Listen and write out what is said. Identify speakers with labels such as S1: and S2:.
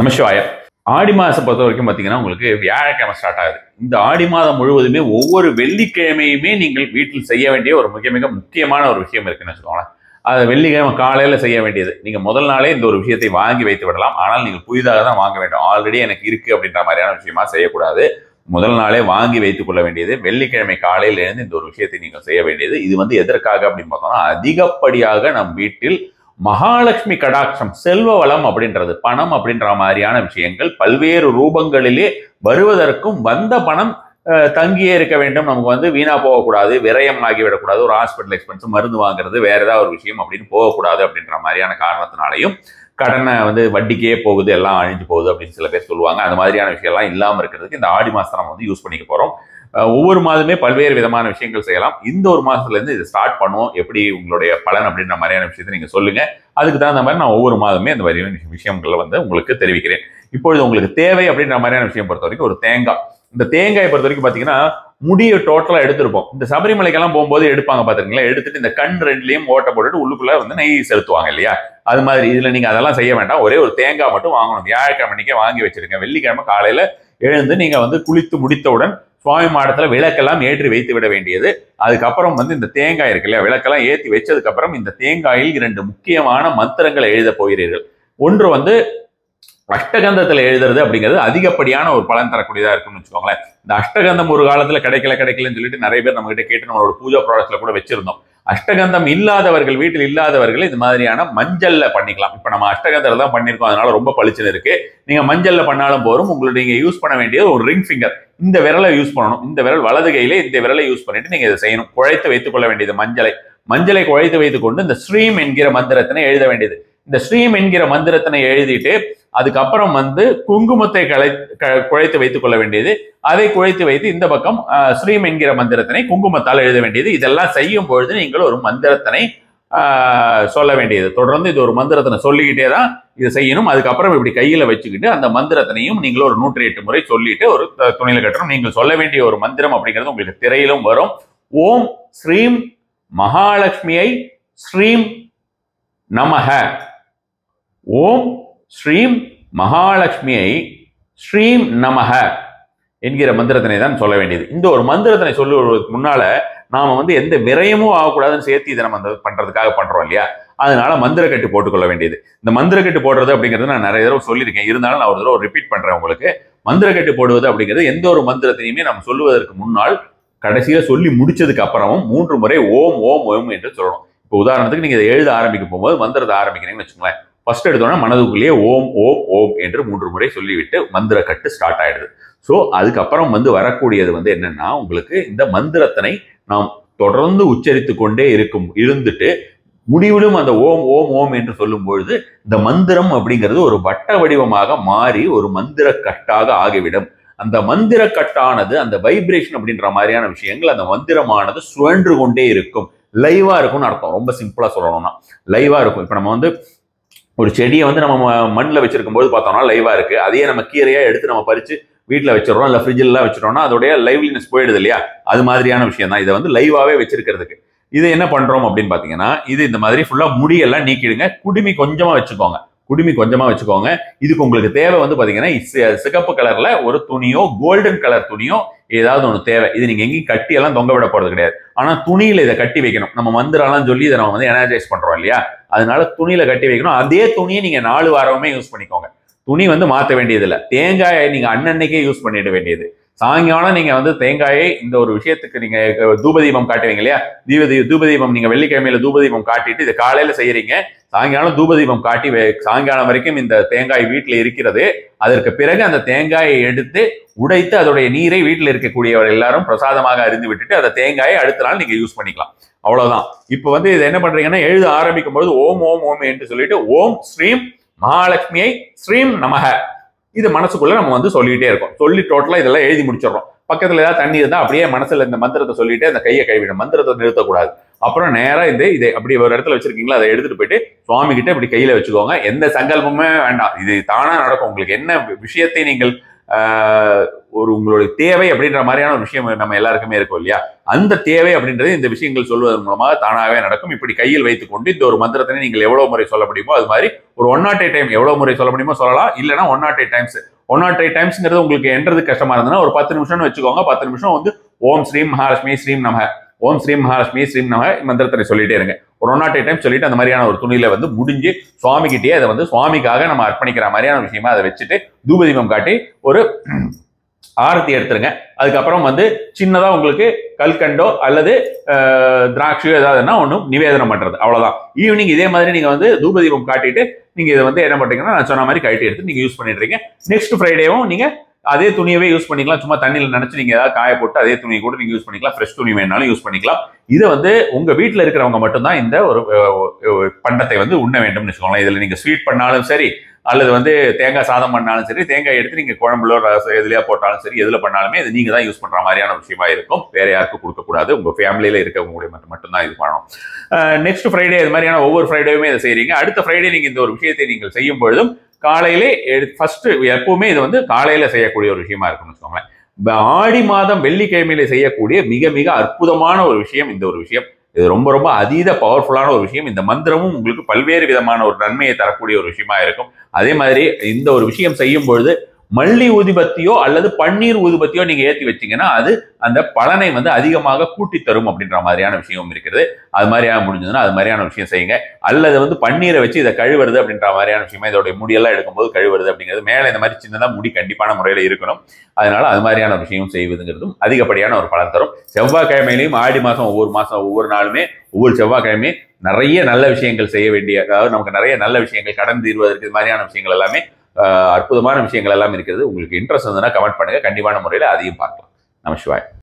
S1: நமசிவாய. ஆடி மாதம் பொறுத்த வரைக்கும் பார்த்தீங்கன்னா உங்களுக்கு வியாழக்கிழமை ஸ்டார்ட் ஆகுது. இந்த ஆடி மாதம் முழுவதுமே ஒவ்வொரு வெள்ளிக்கிழமையுமே நீங்கள் வீட்டில் செய்ய வேண்டிய ஒரு மிக மிக முக்கியமான ஒரு விஷயம் இருக்குன்னு வச்சுக்கோங்களேன். அது வெள்ளிக்கிழமை காலையில் செய்ய வேண்டியது. நீங்கள் முதல் நாளே இந்த ஒரு விஷயத்தை வாங்கி வைத்து விடலாம். ஆனால் நீங்கள் புதிதாக தான் வாங்க வேண்டும். ஆல்ரெடி எனக்கு இருக்குது அப்படின்ற மாதிரியான விஷயமா செய்யக்கூடாது. முதல் நாளே வாங்கி வைத்துக் கொள்ள வேண்டியது. வெள்ளிக்கிழமை காலையில் எழுந்து இந்த ஒரு விஷயத்தை நீங்கள் செய்ய வேண்டியது. இது வந்து எதற்காக அப்படின்னு பார்த்தோம்னா, அதிகப்படியாக நம் வீட்டில் மகாலட்சுமி கடாட்சம், செல்வ வளம் அப்படின்றது, பணம் அப்படின்ற மாதிரியான விஷயங்கள் பல்வேறு ரூபங்களிலே வருவதற்கும், வந்த பணம் தங்கியே இருக்க வேண்டும், நமக்கு வந்து வீணா போகக்கூடாது, விரயம் ஆகிவிடக்கூடாது, ஒரு ஹாஸ்பிட்டல் எக்ஸ்பென்ஸ், மருந்து வாங்குறது, வேற ஏதாவது ஒரு விஷயம் அப்படின்னு போகக்கூடாது அப்படின்ற மாதிரியான காரணத்தினாலையும் கடனை வந்து வட்டிக்கே போகுது, எல்லாம் அழிஞ்சு போகுது அப்படின்னு சில பேர் சொல்லுவாங்க. அந்த மாதிரியான விஷயம்லாம் இல்லாமல் இருக்கிறதுக்கு இந்த ஆடி மாதம் நம்ம வந்து யூஸ் பண்ணிக்க போகிறோம். ஒவ்வொரு மாதமே பல்வேறு விதமான விஷயங்கள் செய்யலாம். இந்த ஒரு மாதத்துலேருந்து இது ஸ்டார்ட் பண்ணுவோம். எப்படி உங்களுடைய பலன் அப்படின்ற மாதிரியான விஷயத்தை நீங்கள் சொல்லுங்கள். அதுக்கு தகுந்த மாதிரி நான் ஒவ்வொரு மாதமே அந்த மாதிரியான விஷயங்களை வந்து உங்களுக்கு தெரிவிக்கிறேன். இப்பொழுது உங்களுக்கு தேவை அப்படின்ற மாதிரியான விஷயம் பொறுத்த வரைக்கும் ஒரு தேங்காய். இந்த தேங்காயை பொறுத்த வரைக்கும் பார்த்தீங்கன்னா முடியை டோட்டலாக எடுத்திருப்போம். இந்த சபரிமலைக்கெல்லாம் போகும்போது எடுப்பாங்க பார்த்துருக்கீங்களா, எடுத்துட்டு இந்த கண் ரெண்டுலையும் ஓட்டை போட்டுட்டு உள்ளுக்குள்ள வந்து நெய் செலுத்துவாங்க இல்லையா, அது மாதிரி இதில் நீங்கள் அதெல்லாம் செய்ய வேண்டாம். ஒரே ஒரு தேங்காய் மட்டும் வாங்கணும். வியாழக்கிழமைக்கே வாங்கி வச்சிருங்க. வெள்ளிக்கிழமை காலையில் எழுந்து நீங்கள் வந்து குளித்து முடித்தவுடன் சுவாமி மாடத்துல விளக்கெல்லாம் ஏற்றி வைத்து விட வேண்டியது. அதுக்கப்புறம் வந்து இந்த தேங்காய் இருக்கு இல்லையா, விளக்கெல்லாம் ஏற்றி வச்சதுக்கு அப்புறம் இந்த தேங்காயில் 2 முக்கியமான மந்திரங்களை எழுத போகிறீர்கள். ஒன்று வந்து அஷ்டகந்தத்தில் எழுதுறது அப்படிங்கிறது அதிகப்படியான ஒரு பலன் தரக்கூடியதா இருக்குன்னு வச்சுக்கோங்களேன். இந்த அஷ்டகந்தம் ஒரு காலத்துல கிடைக்கலன்னு சொல்லிட்டு நிறைய பேர் நம்ம கிட்ட கேட்டு நம்மளோட பூஜா ப்ராடக்ட்ஸ்ல கூட வச்சிருந்தோம். அஷ்டகந்தம் இல்லாதவர்கள், வீட்டில் இல்லாதவர்கள் இது மாதிரியான மஞ்சள்ல பண்ணிக்கலாம். இப்ப நம்ம அஷ்டகந்தம் தான் பண்ணிருக்கோம், அதனால ரொம்ப பளிச்சுன்னு இருக்கு. நீங்க மஞ்சள்ல பண்ணாலும் போரும். உங்களுக்கு நீங்க யூஸ் பண்ண வேண்டியது ஒரு ரிங் ஃபிங்கர். இந்த விரலை யூஸ் பண்ணணும். இந்த விரல் வலது கையில இந்த விரலை யூஸ் பண்ணிட்டு நீங்க இதை செய்யணும். குழைத்து வைத்துக் கொள்ள வேண்டியது மஞ்சளை குழைத்து வைத்துக் கொண்டு இந்த ஸ்ரீம் என்கிற மந்திரத்தினை எழுத வேண்டியது. இந்த ஸ்ரீம் என்கிற மந்திரத்தினை எழுதிட்டு அதுக்கப்புறம் வந்து குங்குமத்தை குழைத்து வைத்துக் கொள்ள வேண்டியது. அதை குழைத்து வைத்து இந்த பக்கம் ஸ்ரீம் என்கிற மந்திரத்தினை குங்குமத்தால் எழுத வேண்டியது. இதெல்லாம் செய்யும் பொழுது நீங்கள் ஒரு மந்திரத்தினை சொல்ல வேண்டியது. தொடர்ந்து இது ஒரு மந்திரத்தினை சொல்லிக்கிட்டே தான் இதை செய்யணும். அதுக்கப்புறம் இப்படி கையில வச்சுக்கிட்டு அந்த மந்திரத்தினையும் நீங்கள் ஒரு 108 முறை சொல்லிட்டு ஒரு துணியில கட்டணும். நீங்கள் சொல்ல வேண்டிய ஒரு மந்திரம் அப்படிங்கிறது உங்களுக்கு திரையிலும் வரும். ஓம் ஸ்ரீம் மகாலட்சுமியை ஸ்ரீம் நமஹ. ஓம் ஸ்ரீம் மகாலட்சுமியை ஸ்ரீம் நமஹ என்கிற மந்திரத்தினை தான் சொல்ல வேண்டியது. இந்த ஒரு மந்திரத்தினை சொல்லுவதற்கு முன்னால நாம வந்து எந்த விரயமும் ஆகக்கூடாதுன்னு சேர்த்து இதை நம்ம பண்றதுக்காக பண்றோம் இல்லையா, அதனால மந்திர கட்டு போட்டுக்கொள்ள வேண்டியது. இந்த மந்திர கட்டு போடுறது அப்படிங்கிறது நான் நிறைய தடவை சொல்லியிருக்கேன். இருந்தாலும் நான் ஒரு தடவை ரிப்பீட் பண்றேன் உங்களுக்கு. மந்திர கட்டு போடுவது அப்படிங்கிறது எந்த ஒரு மந்திரத்தினையுமே நம்ம சொல்லுவதற்கு முன்னால் கடைசியில சொல்லி முடிச்சதுக்கு அப்புறமும் 3 முறை ஓம் ஓம் ஓம் என்று சொல்லணும். இப்போ உதாரணத்துக்கு நீங்க இதை எழுத ஆரம்பிக்க போகும்போது மந்திரத்தை ஆரம்பிக்கிறீங்கன்னு வச்சுக்கோங்களேன். ஃபர்ஸ்ட் எடுத்தோன்னா மனதுக்குள்ளேயே ஓம் ஓம் ஓம் என்று 3 முறை சொல்லிவிட்டு மந்திர கட்டு ஸ்டார்ட் ஆயிடுது. ஸோ அதுக்கப்புறம் வந்து வரக்கூடியது வந்து என்னன்னா, உங்களுக்கு இந்த மந்திரத்தினை நாம் தொடர்ந்து உச்சரித்து கொண்டே இருந்துட்டு முடிவிலும் அந்த ஓம் ஓம் ஓம் என்று சொல்லும் பொழுது இந்த மந்திரம் அப்படிங்கிறது ஒரு வட்ட வடிவமாக மாறி ஒரு மந்திர கட்டாக ஆகிவிடும். அந்த மந்திர கட்டானது அந்த வைப்ரேஷன் அப்படின்ற மாதிரியான விஷயங்கள், அந்த மந்திரமானது சுழன்று கொண்டே இருக்கும். லைவா இருக்கும்னு அர்த்தம். ரொம்ப சிம்பிளா சொல்லணும்னா லைவா இருக்கும். இப்போ நம்ம வந்து ஒரு செடியை வந்து நம்ம மண்ணில் வச்சிருக்கும் போது பார்த்தோம்னா லைவா இருக்கு. அதையே நம்ம கீரையா எடுத்து நம்ம பறிச்சு வீட்டில் வச்சிடறோம், இல்லை ஃப்ரிட்ஜில் வச்சிட்டோம்னா அதோடைய லைவ்லினஸ் போயிடுது இல்லையா, அது மாதிரியான விஷயம் தான். இதை வந்து லைவாவே வச்சிருக்கிறதுக்கு இது என்ன பண்றோம் அப்படின்னு பாத்தீங்கன்னா, இது இந்த மாதிரி ஃபுல்லா முடியெல்லாம் நீக்கிடுங்க. குடுமி கொஞ்சமா வச்சுக்கோங்க. இதுக்கு உங்களுக்கு தேவை வந்து பாத்தீங்கன்னா சிகப்பு கலர்ல ஒரு துணியோ கோல்டன் கலர் துணியோ ஏதாவது ஒன்று தேவை. இது நீங்க எங்கேயும் கட்டி எல்லாம் தொங்க விட போறது கிடையாது. ஆனா துணியில இதை கட்டி வைக்கணும். நம்ம மந்திரம்லாம் சொல்லி இதை நம்ம வந்து எனர்ஜைஸ் பண்றோம் இல்லையா, அதனால துணியில கட்டி வைக்கணும். அதே துணியை நீங்க 4 வாரமே யூஸ் பண்ணிக்கோங்க. துணி வந்து மாற்ற வேண்டியது இல்லை. தேங்காயை நீங்க அன்னன்னைக்கே யூஸ் பண்ணிட வேண்டியது. சாயங்காலம் நீங்க வந்து தேங்காயை இந்த ஒரு விஷயத்துக்கு நீங்க தூபதீபம் காட்டுவீங்க இல்லையா, தூபதீபம் நீங்க வெள்ளிக்கிழமையில தூபதீபம் காட்டிட்டு இதை காலையில செய்யறீங்க. சாயங்காலம் தூபதீபம் காட்டி சாயங்காலம் வரைக்கும் இந்த தேங்காய் வீட்டில் இருக்கிறது. அதற்கு பிறகு அந்த தேங்காயை எடுத்து உடைத்து அதோடைய நீரை வீட்டில் இருக்கக்கூடியவர் எல்லாரும் பிரசாதமாக அறிந்து விட்டுட்டு அந்த தேங்காயை அடுத்த நாள் நீங்க யூஸ் பண்ணிக்கலாம். அவ்வளவுதான். இப்போ வந்து இதை என்ன பண்றீங்கன்னா, எழுத ஆரம்பிக்கும் போது ஓம் ஓம் ஓம் என்று சொல்லிட்டு ஓம் ஸ்ரீம் மகாலட்சுமியை ஸ்ரீம் நமஹ இது மனசுக்குள்ள நம்ம வந்து சொல்லிட்டே இருக்கோம். சொல்லி டோட்டலா இதெல்லாம் எழுதி முடிச்சிடறோம். பக்கத்துல ஏதாவது தண்ணி இருந்தா அப்படியே மனசுல இந்த மந்திரத்தை சொல்லிட்டு அந்த கையை கைவிடும். மந்திரத்தை நிறுத்தக்கூடாது. அப்புறம் நேரா இதை அப்படி ஒரு இடத்துல வச்சிருக்கீங்களா, அதை எடுத்துட்டு போயிட்டு சுவாமி கிட்ட இப்படி கையில வச்சுக்கோங்க. எந்த சங்கல்பமே வேண்டாம், இது தானா நடக்கும். உங்களுக்கு என்ன விஷயத்தை நீங்கள் ஒரு உங்களுடைய தேவை அப்படின்ற மாதிரியான ஒரு விஷயம் நம்ம எல்லாருக்குமே இருக்கும் இல்லையா? அந்த தேவை அப்படின்றது இந்த விஷயங்கள் சொல்வதன் மூலமாக தானாகவே நடக்கும். இப்படி கையில் வைத்துக்கொண்டு இந்த ஒரு மந்திரத்தினை நீங்கள் எவ்வளவு முறை சொல்ல முடியுமோ அது மாதிரி ஒரு 108 டைம் எவ்வளவு முறை சொல்ல முடியுமோ சொல்லலாம். இல்லைன்னா 108 டைம்ஸ் 108 டைம்ஸ்ங்கிறது உங்களுக்கு என்றதுக்கு கஷ்டமா இருந்ததுன்னா ஒரு 10 நிமிஷம்னு வச்சுக்கோங்க. 10 நிமிஷம் வந்து ஓம் ஸ்ரீம் மகாலட்சுமி ஸ்ரீம் நம, ஓம் ஸ்ரீம் மகாலட்சுமி ஸ்ரீம் நம மந்திரத்தை சொல்லிட்டே இருங்க. ஒரு 108 டைம் சொல்லிட்டு அந்த மாதிரியான ஒரு துணியில வந்து முடிஞ்சு சுவாமி கிட்டே அதை வந்து சுவாமிக்காக நம்ம அர்ப்பணிக்கிற மாதிரியான விஷயமா அதை வச்சுட்டு தூபதீபம் காட்டி ஒரு ஆரத்தி எடுத்துருங்க. அதுக்கப்புறம் வந்து சின்னதா உங்களுக்கு கல்கண்டோ அல்லது திராட்சையோ ஏதாவதுன்னா ஒன்றும் நிவேதனம் பண்றது, அவ்வளவுதான். ஈவினிங் இதே மாதிரி நீங்க வந்து தூபதீபம் காட்டிட்டு நீங்க இதை வந்து என்ன பண்றீங்கன்னா நான் சொன்ன மாதிரி கழட்டி எடுத்து நீங்க யூஸ் பண்ணிடுறீங்க. நெக்ஸ்ட் ஃப்ரைடேவும் நீங்க அதே துணியவே யூஸ் பண்ணிக்கலாம். சும்மா தண்ணியில் நினைச்சு நீங்க ஏதாவது காய போட்டு அதே துணியை கூட நீங்க யூஸ் பண்ணிக்கலாம். ஃப்ரெஷ் துணி வேணாலும் யூஸ் பண்ணிக்கலாம். இதை வந்து உங்க வீட்டில் இருக்கிறவங்க மட்டும்தான் இந்த ஒரு பண்டத்தை வந்து உண்ண வேண்டும்னு வச்சுக்கோங்களேன். இதுல நீங்க ஸ்வீட் பண்ணாலும் சரி அல்லது வந்து தேங்காய் சாதம் பண்ணாலும் சரி, தேங்காய் எடுத்து நீங்க குழம்புல எதுலையா போட்டாலும் சரி, எதுல பண்ணாலுமே இது நீங்க தான் யூஸ் பண்ற மாதிரியான விஷயமா இருக்கும். வேற யாருக்கும் கொடுக்கக்கூடாது. உங்க ஃபேமிலியில இருக்கவங்களுடைய மட்டும்தான் இது பண்ணணும். நெக்ஸ்ட் ஃப்ரைடே இது மாதிரியான ஒவ்வொரு ஃப்ரைடேயுமே இதை செய்றீங்க. அடுத்த ஃப்ரைடே நீங்க இந்த ஒரு விஷயத்தை நீங்கள் செய்யும் பொழுதும் காலையிலே ஃபர்ஸ்ட் எப்பவுமே இது வந்து காலையில செய்யக்கூடிய ஒரு விஷயமா இருக்கும்னு வச்சுக்கோங்களேன். ஆடி மாதம் வெள்ளிக்கிழமையில செய்யக்கூடிய மிக மிக அற்புதமான ஒரு விஷயம் இந்த ஒரு விஷயம். இது ரொம்ப ரொம்ப அதீத பவர்ஃபுல்லான ஒரு விஷயம். இந்த மந்திரமும் உங்களுக்கு பல்வேறு விதமான ஒரு நன்மையை தரக்கூடிய ஒரு விஷயமா இருக்கும். அதே மாதிரி இந்த ஒரு விஷயம் செய்யும் பொழுது மல்லி ஊதுபத்தியோ அல்லது பன்னீர் ஊதுபத்தியோ நீங்க ஏற்றி வச்சீங்கன்னா அது அந்த பலனை வந்து அதிகமாக கூட்டி தரும் அப்படின்ற மாதிரியான விஷயமும் இருக்கிறது. அது மாதிரியான முடிஞ்சதுன்னா அது மாதிரியான விஷயம் செய்யுங்க. அல்லது வந்து பன்னீரை வச்சு இதை கழுவுறது அப்படின்ற மாதிரியான விஷயமா, இதோடைய முடியெல்லாம் எடுக்கும்போது கழுவுறது அப்படிங்கிறது மேலே இந்த மாதிரி சின்னதாக முடி கண்டிப்பான முறையில் இருக்கணும். அதனால அது மாதிரியான விஷயம் செய்வதுங்கிறதும் அதிகப்படியான ஒரு பலன் தரும். செவ்வாய்க்கிழமையிலையும் ஆடி மாதம் ஒவ்வொரு நாளுமே ஒவ்வொரு செவ்வாய்க்கிழமையும் நிறைய நல்ல விஷயங்கள் செய்ய வேண்டிய, அதாவது நமக்கு நிறைய நல்ல விஷயங்கள் கடன் தீர்வதற்கு இது மாதிரியான விஷயங்கள் எல்லாமே அற்புதமான விஷயங்கள் எல்லாம் இருக்கிறது. உங்களுக்கு இன்ட்ரெஸ்ட் இருந்ததுன்னா கமெண்ட் பண்ணுங்க. கண்டிப்பான முறையில் அதையும் பார்க்கலாம். நமசிவாய்.